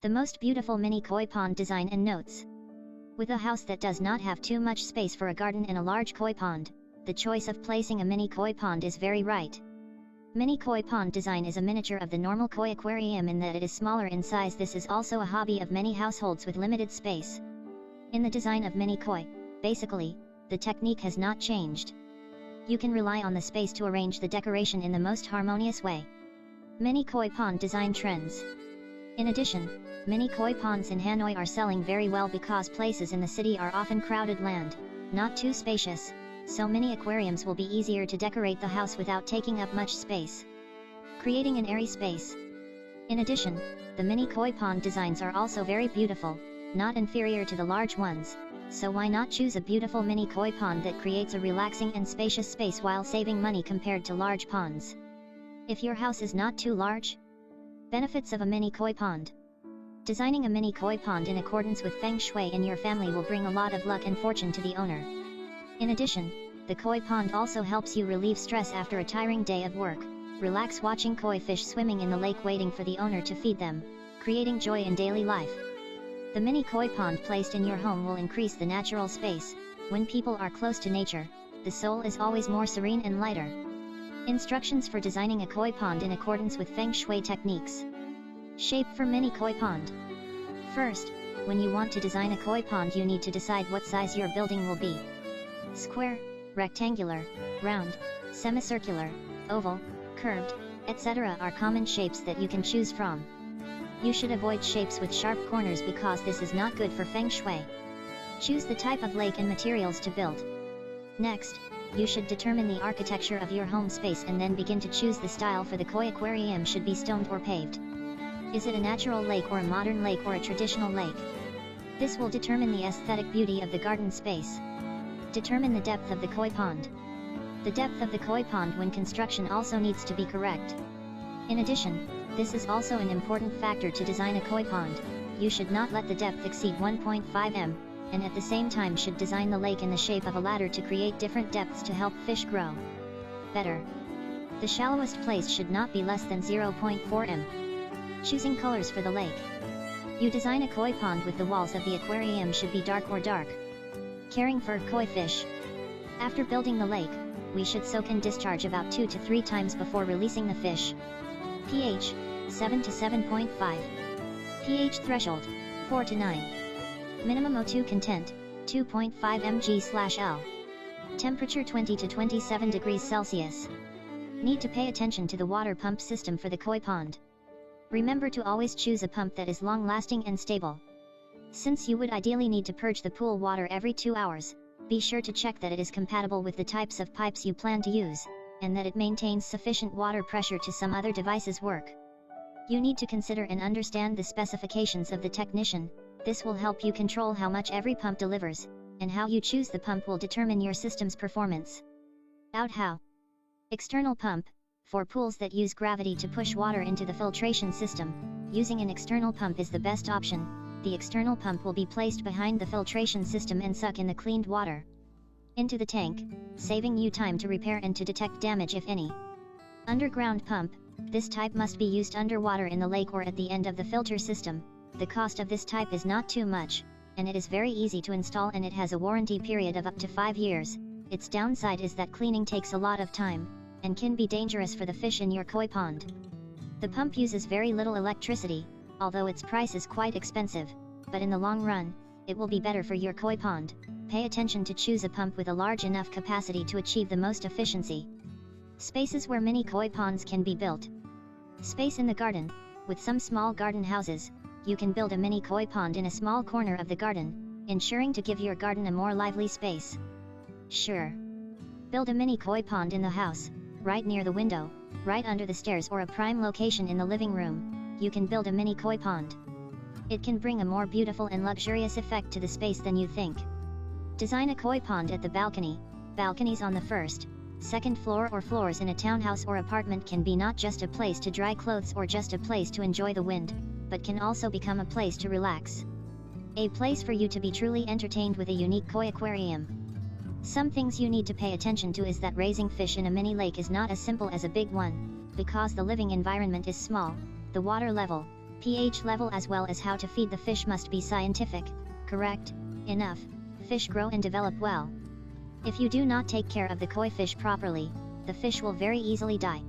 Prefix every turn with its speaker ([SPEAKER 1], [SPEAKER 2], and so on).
[SPEAKER 1] The most beautiful mini koi pond design and notes. With a house that does not have too much space for a garden and a large koi pond, the choice of placing a mini koi pond is very right. Mini koi pond design is a miniature of the normal koi aquarium in that it is smaller in size. This is also a hobby of many households with limited space. In the design of mini koi, basically, the technique has not changed. You can rely on the space to arrange the decoration in the most harmonious way. Mini koi pond design trends. In addition, mini koi ponds in Hanoi are selling very well because places in the city are often crowded land, not too spacious, so mini aquariums will be easier to decorate the house without taking up much space, creating an airy space. In addition, the mini koi pond designs are also very beautiful, not inferior to the large ones, so why not choose a beautiful mini koi pond that creates a relaxing and spacious space while saving money compared to large ponds. If your house is not too large. Benefits of a mini koi pond. Designing a mini koi pond in accordance with Feng Shui in your family will bring a lot of luck and fortune to the owner. In addition, the koi pond also helps you relieve stress after a tiring day of work. Relax watching koi fish swimming in the lake waiting for the owner to feed them, creating joy in daily life. The mini koi pond placed in your home will increase the natural space. When people are close to nature, the soul is always more serene and lighter. Instructions for designing a koi pond in accordance with Feng Shui techniques. Shape for mini koi pond. First, when you want to design a koi pond, you need to decide what size your building will be. Square, rectangular, round, semicircular, oval, curved, etc. are common shapes that you can choose from. You should avoid shapes with sharp corners because this is not good for Feng Shui. Choose the type of lake and materials to build. Next, you should determine the architecture of your home space and then begin to choose the style for the koi aquarium. Should be stoned or paved. Is it a natural lake or a modern lake or a traditional lake? This will determine the aesthetic beauty of the garden space. Determine the depth of the koi pond. The depth of the koi pond when construction also needs to be correct. In addition, this is also an important factor to design a koi pond. You should not let the depth exceed 1.5 m, and at the same time should design the lake in the shape of a ladder to create different depths to help fish grow better. The shallowest place should not be less than 0.4 m. Choosing colors for the lake. You design a koi pond with the walls of the aquarium should be dark or dark. Caring for koi fish. After building the lake, we should soak and discharge about 2 to 3 times before releasing the fish. pH 7 to 7.5. pH threshold 4 to 9. Minimum O2 content 2.5 mg/L. Temperature 20 to 27 degrees Celsius. Need to pay attention to the water pump system for the koi pond. Remember to always choose a pump that is long-lasting and stable. Since you would ideally need to purge the pool water every 2 hours, be sure to check that it is compatible with the types of pipes you plan to use, and that it maintains sufficient water pressure to some other devices work. You need to consider and understand the specifications of the technician. This will help you control how much every pump delivers, and how you choose the pump will determine your system's performance. How. External pump. For pools that use gravity to push water into the filtration system, using an external pump is the best option. The external pump will be placed behind the filtration system and suck in the cleaned water into the tank, saving you time to repair and to detect damage if any. Underground pump. This type must be used underwater in the lake or at the end of the filter system. The cost of this type is not too much, and it is very easy to install, and it has a warranty period of up to 5 years. Its downside is that cleaning takes a lot of time, and can be dangerous for the fish in your koi pond. The pump uses very little electricity, although its price is quite expensive, but in the long run, it will be better for your koi pond. Pay attention to choose a pump with a large enough capacity to achieve the most efficiency. Spaces where mini koi ponds can be built. Space in the garden. With some small garden houses, you can build a mini koi pond in a small corner of the garden, ensuring to give your garden a more lively space. Sure. Build a mini koi pond in the house, right near the window, right under the stairs, or a prime location in the living room. You can build a mini koi pond. It can bring a more beautiful and luxurious effect to the space than you think. Design a koi pond at the balcony. Balconies on the first, second floor or floors in a townhouse or apartment can be not just a place to dry clothes or just a place to enjoy the wind, but can also become a place to relax. A place for you to be truly entertained with a unique koi aquarium. Some things you need to pay attention to is that raising fish in a mini lake is not as simple as a big one, because the living environment is small, the water level, pH level as well as how to feed the fish must be scientific, correct, enough. Fish grow and develop well. If you do not take care of the koi fish properly, the fish will very easily die.